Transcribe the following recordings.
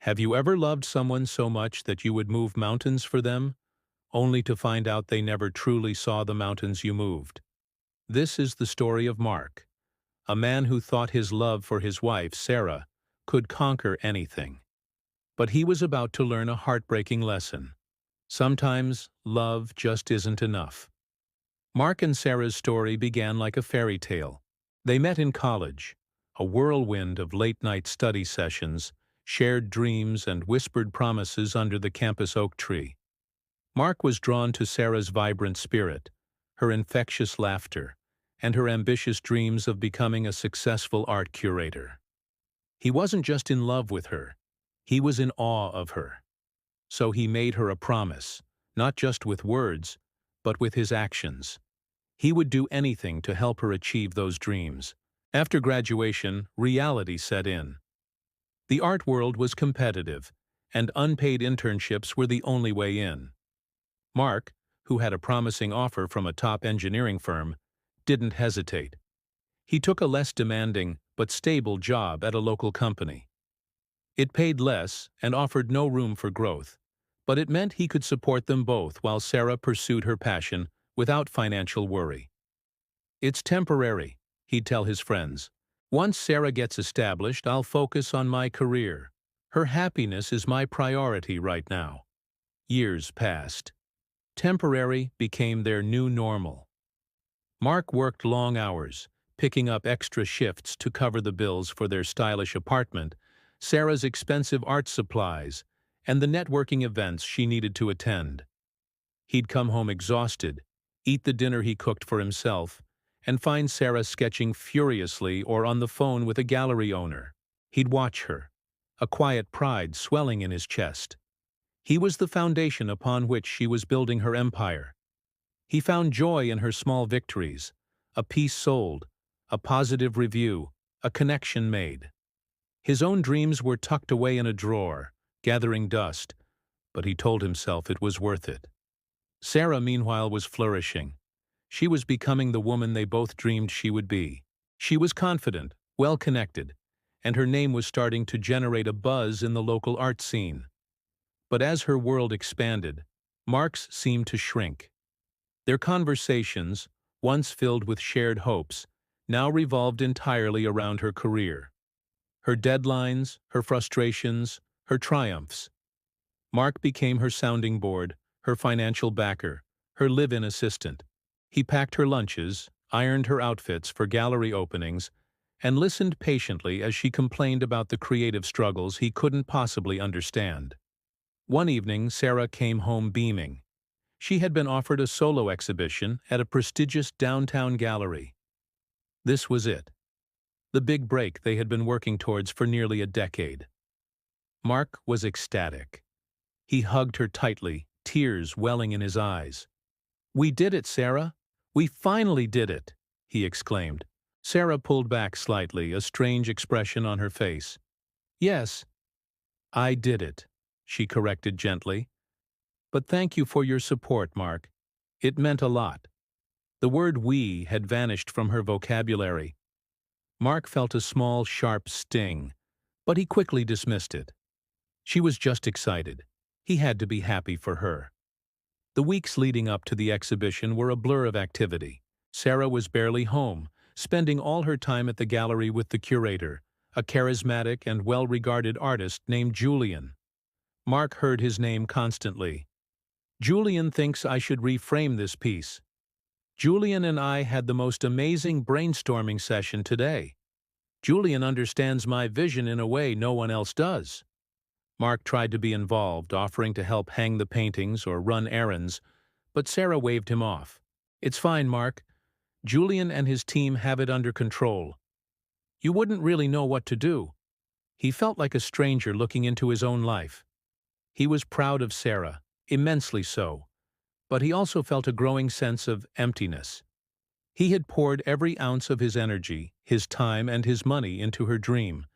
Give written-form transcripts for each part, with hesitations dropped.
Have you ever loved someone so much that you would move mountains for them, only to find out they never truly saw the mountains you moved? This is the story of Mark, a man who thought his love for his wife, Sarah, could conquer anything. But he was about to learn a heartbreaking lesson. Sometimes love just isn't enough. Mark and Sarah's story began like a fairy tale. They met in college, a whirlwind of late-night study sessions, shared dreams and whispered promises under the campus oak tree. Mark was drawn to Sarah's vibrant spirit, her infectious laughter, and her ambitious dreams of becoming a successful art curator. He wasn't just in love with her, he was in awe of her. So he made her a promise, not just with words, but with his actions. He would do anything to help her achieve those dreams. After graduation, reality set in. The art world was competitive, and unpaid internships were the only way in. Mark, who had a promising offer from a top engineering firm, didn't hesitate. He took a less demanding but stable job at a local company. It paid less and offered no room for growth, but it meant he could support them both while Sarah pursued her passion without financial worry. "It's temporary," he'd tell his friends. "Once Sarah gets established, I'll focus on my career. Her happiness is my priority right now." Years passed. Temporary became their new normal. Mark worked long hours, picking up extra shifts to cover the bills for their stylish apartment, Sarah's expensive art supplies, and the networking events she needed to attend. He'd come home exhausted, eat the dinner he cooked for himself, and find Sarah sketching furiously or on the phone with a gallery owner. He'd watch her, a quiet pride swelling in his chest. He was the foundation upon which she was building her empire. He found joy in her small victories, a piece sold, a positive review, a connection made. His own dreams were tucked away in a drawer, gathering dust, but he told himself it was worth it. Sarah, meanwhile, was flourishing. She was becoming the woman they both dreamed she would be. She was confident, well-connected, and her name was starting to generate a buzz in the local art scene. But as her world expanded, Mark's seemed to shrink. Their conversations, once filled with shared hopes, now revolved entirely around her career. Her deadlines, her frustrations, her triumphs. Mark became her sounding board, her financial backer, her live-in assistant. He packed her lunches, ironed her outfits for gallery openings, and listened patiently as she complained about the creative struggles he couldn't possibly understand. One evening, Sarah came home beaming. She had been offered a solo exhibition at a prestigious downtown gallery. This was it. The big break they had been working towards for nearly a decade. Mark was ecstatic. He hugged her tightly, tears welling in his eyes. "We did it, Sarah! We finally did it!" he exclaimed. Sarah pulled back slightly, a strange expression on her face. "Yes, I did it," she corrected gently. "But thank you for your support, Mark. It meant a lot." The word "we" had vanished from her vocabulary. Mark felt a small, sharp sting, but he quickly dismissed it. She was just excited. He had to be happy for her. The weeks leading up to the exhibition were a blur of activity. Sarah was barely home, spending all her time at the gallery with the curator, a charismatic and well-regarded artist named Julian. Mark heard his name constantly. "Julian thinks I should reframe this piece. Julian and I had the most amazing brainstorming session today. Julian understands my vision in a way no one else does." Mark tried to be involved, offering to help hang the paintings or run errands, but Sarah waved him off. "It's fine, Mark. Julian and his team have it under control. You wouldn't really know what to do." He felt like a stranger looking into his own life. He was proud of Sarah, immensely so, but he also felt a growing sense of emptiness. He had poured every ounce of his energy, his time, and his money into her dream,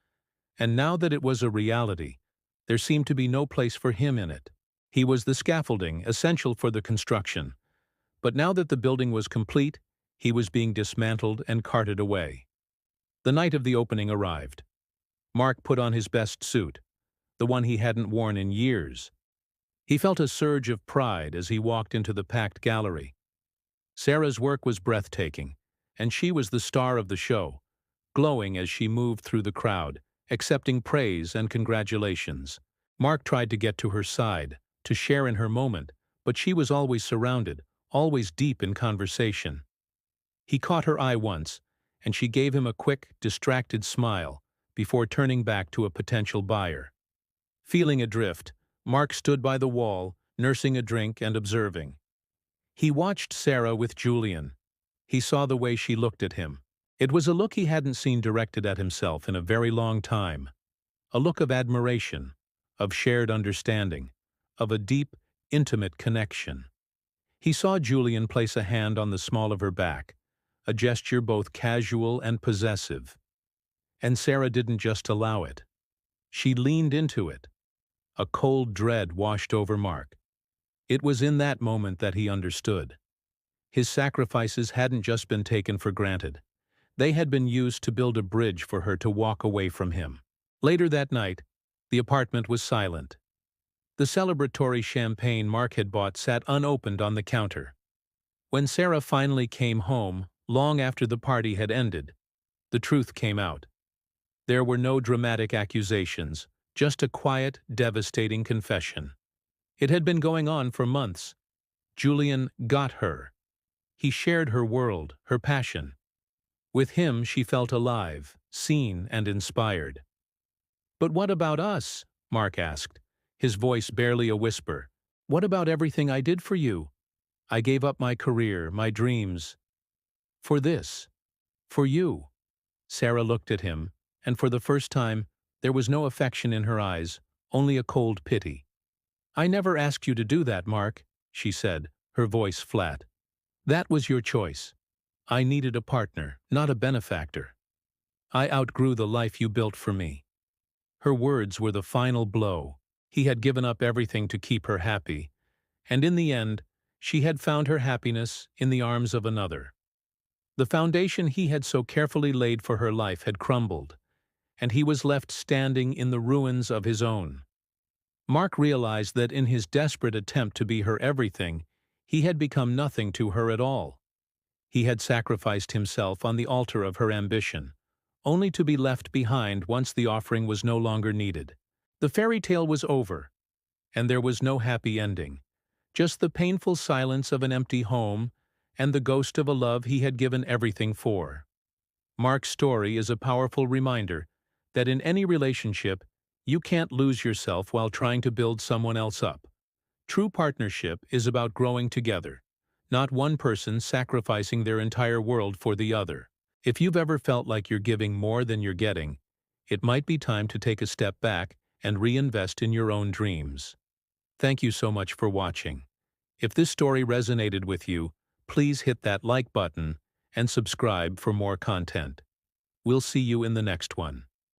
and now that it was a reality, there seemed to be no place for him in it. He was the scaffolding essential for the construction, but now that the building was complete, he was being dismantled and carted away. The night of the opening arrived. Mark put on his best suit, the one he hadn't worn in years. He felt a surge of pride as he walked into the packed gallery. Sarah's work was breathtaking, and she was the star of the show, glowing as she moved through the crowd, accepting praise and congratulations. Mark tried to get to her side, to share in her moment, but she was always surrounded, always deep in conversation. He caught her eye once, and she gave him a quick, distracted smile before turning back to a potential buyer. Feeling adrift, Mark stood by the wall, nursing a drink and observing. He watched Sarah with Julian. He saw the way she looked at him. It was a look he hadn't seen directed at himself in a very long time. A look of admiration, of shared understanding, of a deep, intimate connection. He saw Julian place a hand on the small of her back, a gesture both casual and possessive. And Sarah didn't just allow it. She leaned into it. A cold dread washed over Mark. It was in that moment that he understood. His sacrifices hadn't just been taken for granted. They had been used to build a bridge for her to walk away from him. Later that night, the apartment was silent. The celebratory champagne Mark had bought sat unopened on the counter. When Sarah finally came home, long after the party had ended, the truth came out. There were no dramatic accusations, just a quiet, devastating confession. It had been going on for months. Julian got her. He shared her world, her passion. With him, she felt alive, seen, and inspired. "But what about us?" Mark asked, his voice barely a whisper. "What about everything I did for you? I gave up my career, my dreams. For this. For you." Sarah looked at him, and for the first time, there was no affection in her eyes, only a cold pity. "I never asked you to do that, Mark," she said, her voice flat. "That was your choice. I needed a partner, not a benefactor. I outgrew the life you built for me." Her words were the final blow. He had given up everything to keep her happy, and in the end, she had found her happiness in the arms of another. The foundation he had so carefully laid for her life had crumbled, and he was left standing in the ruins of his own. Mark realized that in his desperate attempt to be her everything, he had become nothing to her at all. He had sacrificed himself on the altar of her ambition, only to be left behind once the offering was no longer needed. The fairy tale was over, and there was no happy ending, just the painful silence of an empty home and the ghost of a love he had given everything for. Mark's story is a powerful reminder that in any relationship, you can't lose yourself while trying to build someone else up. True partnership is about growing together, not one person sacrificing their entire world for the other. If you've ever felt like you're giving more than you're getting, it might be time to take a step back and reinvest in your own dreams. Thank you so much for watching. If this story resonated with you, please hit that like button and subscribe for more content. We'll see you in the next one.